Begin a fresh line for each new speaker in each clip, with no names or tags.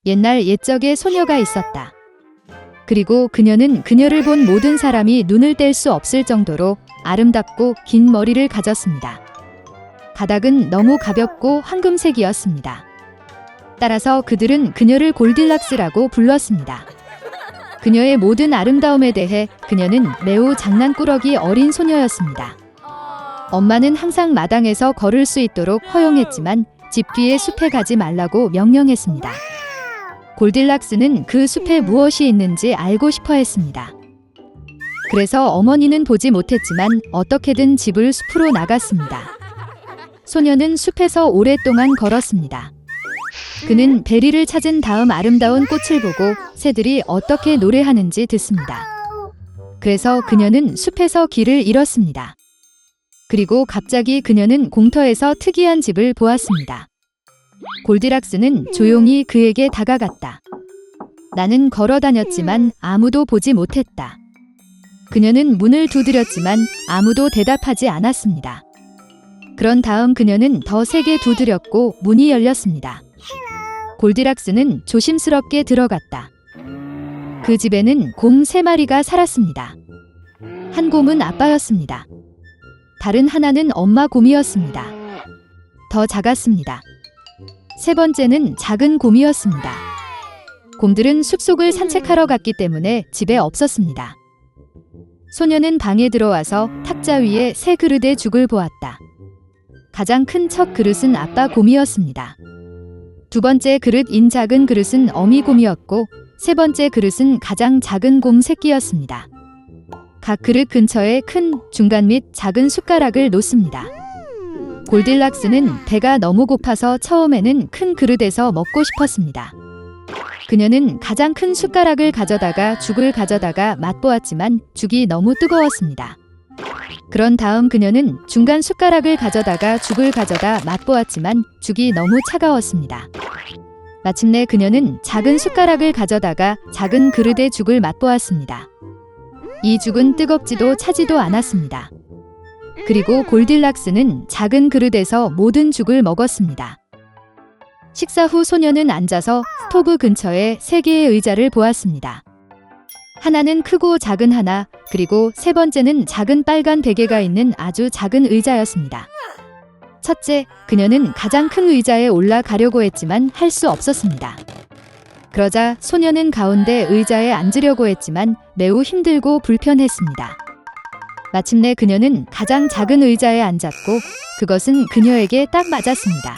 옛날 옛적에 소녀가 있었다. 그리고 그녀는 그녀를 본 모든 사람이 눈을 뗄 수 없을 정도로 아름답고 긴 머리를 가졌습니다. 가닥은 너무 가볍고 황금색이었습니다. 따라서 그들은 그녀를 골딜락스라고 불렀습니다. 그녀의 모든 아름다움에 대해 그녀는 매우 장난꾸러기 어린 소녀였습니다. 엄마는 항상 마당에서 걸을 수 있도록 허용했지만 집 뒤의 숲에 가지 말라고 명령했습니다. 골딜락스는 그 숲에 무엇이 있는지 알고 싶어 했습니다. 그래서 어머니는 보지 못했지만 어떻게든 집을 숲으로 나갔습니다. 소녀는 숲에서 오랫동안 걸었습니다. 그는 베리를 찾은 다음 아름다운 꽃을 보고 새들이 어떻게 노래하는지 듣습니다. 그래서 그녀는 숲에서 길을 잃었습니다. 그리고 갑자기 그녀는 공터에서 특이한 집을 보았습니다. 골디락스는 조용히 그에게 다가갔다. 나는 걸어 다녔지만 아무도 보지 못했다. 그녀는 문을 두드렸지만 아무도 대답하지 않았습니다. 그런 다음 그녀는 더 세게 두드렸고 문이 열렸습니다. 골디락스는 조심스럽게 들어갔다. 그 집에는 곰 3마리가 살았습니다. 한 곰은 아빠였습니다. 다른 하나는 엄마 곰이었습니다. 더 작았습니다. 세 번째는 작은 곰이었습니다. 곰들은 숲속을 산책하러 갔기 때문에 집에 없었습니다. 소녀는 방에 들어와서 탁자 위에 새 그릇의 죽을 보았다. 가장 큰 첫 그릇은 아빠 곰이었습니다. 두 번째 그릇인 작은 그릇은 어미 곰이었고 세 번째 그릇은 가장 작은 곰 새끼였습니다. 각 그릇 근처에 큰, 중간 및 작은 숟가락을 놓습니다. 골딜락스는 배가 너무 고파서 처음에는 큰 그릇에서 먹고 싶었습니다. 그녀는 가장 큰 숟가락을 가져다가 죽을 가져다가 맛보았지만 죽이 너무 뜨거웠습니다. 그런 다음 그녀는 중간 숟가락을 가져다가 죽을 가져다 맛보았지만 죽이 너무 차가웠습니다. 마침내 그녀는 작은 숟가락을 가져다가 작은 그릇의 죽을 맛보았습니다. 이 죽은 뜨겁지도 차지도 않았습니다. 그리고 골딜락스는 작은 그릇에서 모든 죽을 먹었습니다. 식사 후 소녀는 앉아서 스토브 근처에 3개의 의자를 보았습니다. 하나는 크고 작은 하나, 그리고 세 번째는 작은 빨간 베개가 있는 아주 작은 의자였습니다. 첫째, 그녀는 가장 큰 의자에 올라가려고 했지만 할 수 없었습니다. 그러자 소녀는 가운데 의자에 앉으려고 했지만 매우 힘들고 불편했습니다. 마침내 그녀는 가장 작은 의자에 앉았고 그것은 그녀에게 딱 맞았습니다.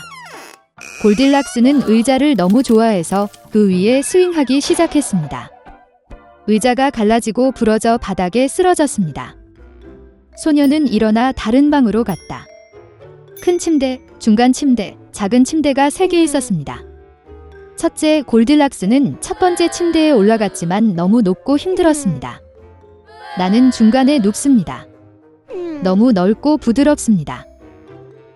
골딜락스는 의자를 너무 좋아해서 그 위에 스윙하기 시작했습니다. 의자가 갈라지고 부러져 바닥에 쓰러졌습니다. 소녀는 일어나 다른 방으로 갔다. 큰 침대, 중간 침대, 작은 침대가 3개 있었습니다. 첫째, 골딜락스는 첫 번째 침대에 올라갔지만 너무 높고 힘들었습니다. 나는 중간에 눕습니다. 너무 넓고 부드럽습니다.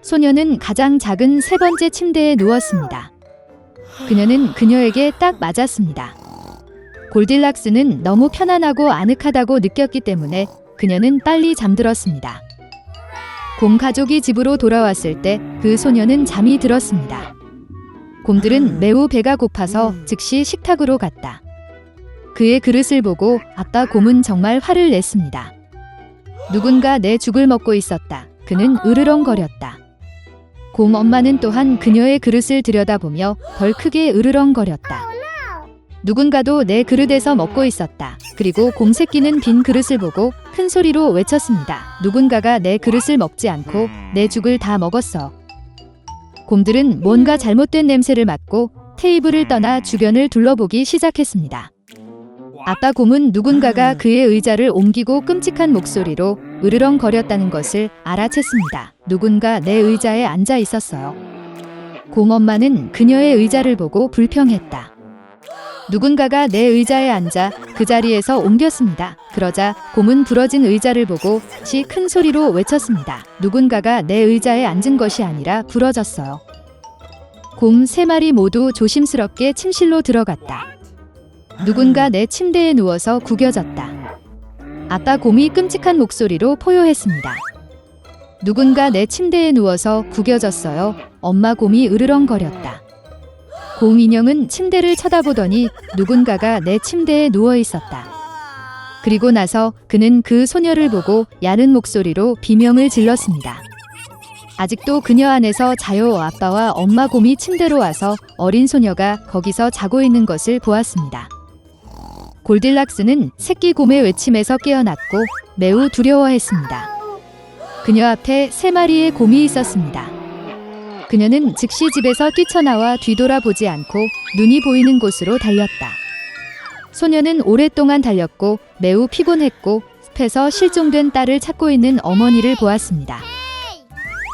소녀는 가장 작은 세 번째 침대에 누웠습니다. 그녀는 그녀에게 딱 맞았습니다. 골딜락스는 너무 편안하고 아늑하다고 느꼈기 때문에 그녀는 빨리 잠들었습니다. 곰 가족이 집으로 돌아왔을 때 그 소녀는 잠이 들었습니다. 곰들은 매우 배가 고파서 즉시 식탁으로 갔다. 그의 그릇을 보고 아빠 곰은 정말 화를 냈습니다. 누군가 내 죽을 먹고 있었다. 그는 으르렁거렸다. 곰 엄마는 또한 그녀의 그릇을 들여다보며 덜 크게 으르렁거렸다. 누군가도 내 그릇에서 먹고 있었다. 그리고 곰 새끼는 빈 그릇을 보고 큰 소리로 외쳤습니다. 누군가가 내 그릇을 먹지 않고 내 죽을 다 먹었어. 곰들은 뭔가 잘못된 냄새를 맡고 테이블을 떠나 주변을 둘러보기 시작했습니다. 아빠 곰은 누군가가 그의 의자를 옮기고 끔찍한 목소리로 으르렁거렸다는 것을 알아챘습니다. 누군가 내 의자에 앉아 있었어요. 곰 엄마는 그녀의 의자를 보고 불평했다. 누군가가 내 의자에 앉아 그 자리에서 옮겼습니다. 그러자 곰은 부러진 의자를 보고 다시 큰 소리로 외쳤습니다. 누군가가 내 의자에 앉은 것이 아니라 부러졌어요. 곰 3마리 모두 조심스럽게 침실로 들어갔다. 누군가 내 침대에 누워서 구겨졌다. 아빠 곰이 끔찍한 목소리로 포효했습니다. 누군가 내 침대에 누워서 구겨졌어요. 엄마 곰이 으르렁거렸다. 곰인형은 침대를 쳐다보더니 누군가가 내 침대에 누워 있었다. 그리고 나서 그는 그 소녀를 보고 야는 목소리로 비명을 질렀습니다. 아직도 그녀 안에서 자요. 아빠와 엄마 곰이 침대로 와서 어린 소녀가 거기서 자고 있는 것을 보았습니다. 골딜락스는 새끼 곰의 외침에서 깨어났고 매우 두려워했습니다. 그녀 앞에 3마리의 곰이 있었습니다. 그녀는 즉시 집에서 뛰쳐나와 뒤돌아보지 않고 눈이 보이는 곳으로 달렸다. 소녀는 오랫동안 달렸고 매우 피곤했고 숲에서 실종된 딸을 찾고 있는 어머니를 보았습니다.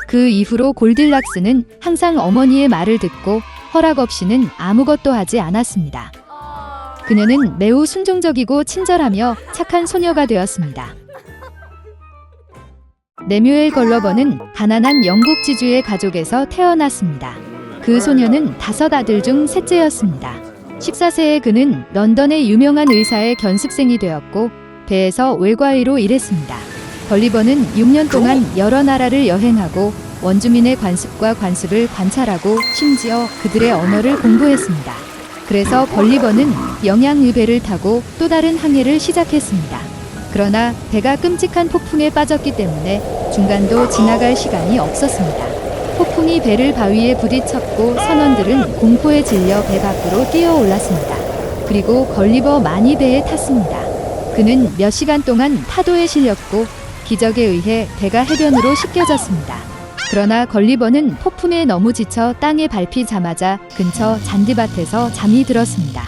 그 이후로 골딜락스는 항상 어머니의 말을 듣고 허락 없이는 아무것도 하지 않았습니다. 그녀는 매우 순종적이고 친절하며 착한 소녀가 되었습니다. 레뮤엘 걸러버는 가난한 영국 지주의 가족에서 태어났습니다. 그 소녀는 5 아들 중 셋째였습니다. 14세에 그는 런던의 유명한 의사의 견습생이 되었고 배에서 외과의로 일했습니다. 걸리버는 6년 동안 여러 나라를 여행하고 원주민의 관습과 관습을 관찰하고 심지어 그들의 언어를 공부했습니다. 그래서 걸리버는 영양의 배를 타고 또 다른 항해를 시작했습니다. 그러나 배가 끔찍한 폭풍에 빠졌기 때문에 중간도 지나갈 시간이 없었습니다. 폭풍이 배를 바위에 부딪혔고 선원들은 공포에 질려 배 밖으로 뛰어올랐습니다. 그리고 걸리버 많이 배에 탔습니다. 그는 몇 시간 동안 파도에 실렸고 기적에 의해 배가 해변으로 씻겨졌습니다. 그러나 걸리버는 폭풍에 너무 지쳐 땅에 밟히자마자 근처 잔디밭에서 잠이 들었습니다.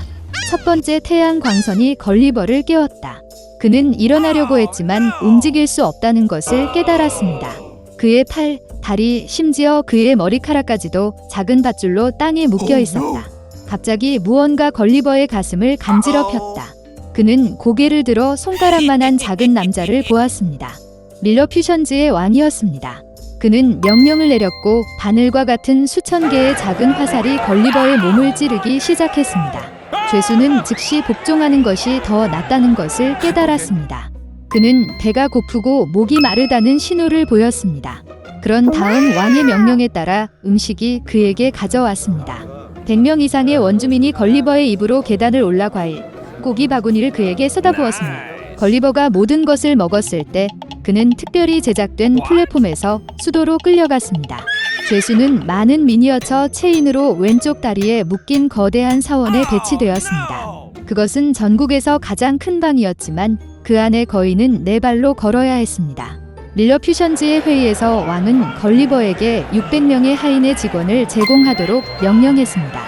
첫 번째 태양 광선이 걸리버를 깨웠다. 그는 일어나려고 했지만 움직일 수 없다는 것을 깨달았습니다. 그의 팔, 다리, 심지어 그의 머리카락까지도 작은 밧줄로 땅에 묶여 있었다. 갑자기 무언가 걸리버의 가슴을 간지럽혔다. 그는 고개를 들어 손가락만한 작은 남자를 보았습니다. 릴러퓨션즈의 왕이었습니다. 그는 명령을 내렸고 바늘과 같은 수천 개의 작은 화살이 걸리버의 몸을 찌르기 시작했습니다. 죄수는 즉시 복종하는 것이 더 낫다는 것을 깨달았습니다. 그는 배가 고프고 목이 마르다는 신호를 보였습니다. 그런 다음 왕의 명령에 따라 음식이 그에게 가져왔습니다. 100명 이상의 원주민이 걸리버의 입으로 계단을 올라 과일, 고기 바구니를 그에게 쏟아부었습니다. 걸리버가 모든 것을 먹었을 때 그는 특별히 제작된 플랫폼에서 수도로 끌려갔습니다. 죄수는 많은 미니어처 체인으로 왼쪽 다리에 묶인 거대한 사원에 배치되었습니다. 그것은 전국에서 가장 큰 방이었지만 그 안에 거인은 4발로 걸어야 했습니다. 릴러퓨션즈의 회의에서 왕은 걸리버에게 600명의 하인의 직원을 제공하도록 명령했습니다.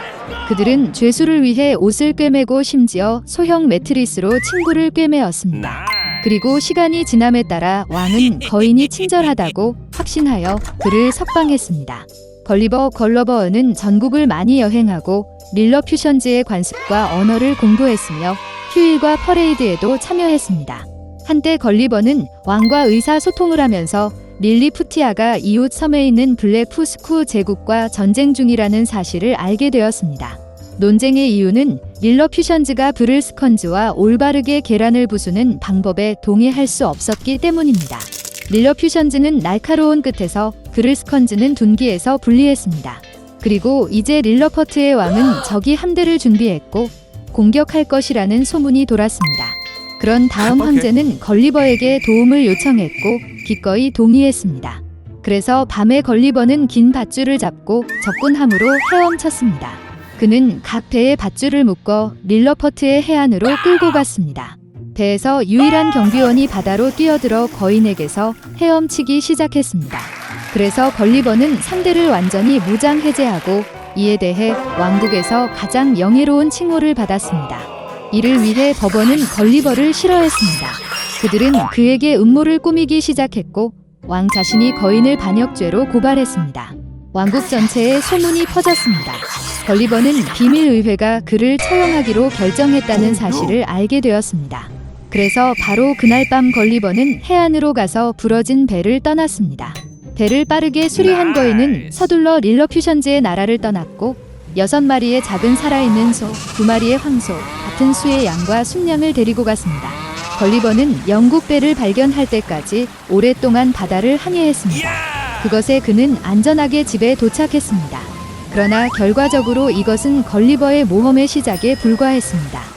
그들은 죄수를 위해 옷을 꿰매고 심지어 소형 매트리스로 침구를 꿰매었습니다. 그리고 시간이 지남에 따라 왕은 거인이 친절하다고 확신하여 그를 석방했습니다. 걸리버 걸러버는 전국을 많이 여행하고 릴러퓨션즈의 관습과 언어를 공부했으며 휴일과 퍼레이드에도 참여했습니다. 한때 걸리버는 왕과 의사소통을 하면서 릴리푸티아가 이웃 섬에 있는 블레푸스쿠 제국과 전쟁 중이라는 사실을 알게 되었습니다. 논쟁의 이유는 릴러퓨션즈가 브를스컨즈와 올바르게 계란을 부수는 방법에 동의할 수 없었기 때문입니다. 릴러퓨션즈는 날카로운 끝에서 브를스컨즈는 둔기에서 분리했습니다. 그리고 이제 릴러퍼트의 왕은 적이 함대를 준비했고 공격할 것이라는 소문이 돌았습니다. 그런 다음 황제는 걸리버에게 도움을 요청했고 기꺼이 동의했습니다. 그래서 밤에 걸리버는 긴 밧줄을 잡고 적군함으로 헤엄쳤습니다. 그는 각 배에 밧줄을 묶어 릴러퍼트의 해안으로 끌고 갔습니다. 배에서 유일한 경비원이 바다로 뛰어들어 거인에게서 헤엄치기 시작했습니다. 그래서 걸리버는 상대를 완전히 무장 해제하고 이에 대해 왕국에서 가장 영예로운 칭호를 받았습니다. 이를 위해 법원은 걸리버를 싫어했습니다. 그들은 그에게 음모를 꾸미기 시작했고 왕 자신이 거인을 반역죄로 고발했습니다. 왕국 전체에 소문이 퍼졌습니다. 걸리버는 비밀의회가 그를 처형하기로 결정했다는 사실을 알게 되었습니다. 그래서 바로 그날 밤 걸리버는 해안으로 가서 부러진 배를 떠났습니다. 배를 빠르게 수리한 거인은 서둘러 릴러퓨션즈의 나라를 떠났고 6마리의 작은 살아있는 소, 2마리의 황소, 같은 수의 양과 순양을 데리고 갔습니다. 걸리버는 영국 배를 발견할 때까지 오랫동안 바다를 항해했습니다. 그것에 그는 안전하게 집에 도착했습니다. 그러나 결과적으로 이것은 걸리버의 모험의 시작에 불과했습니다.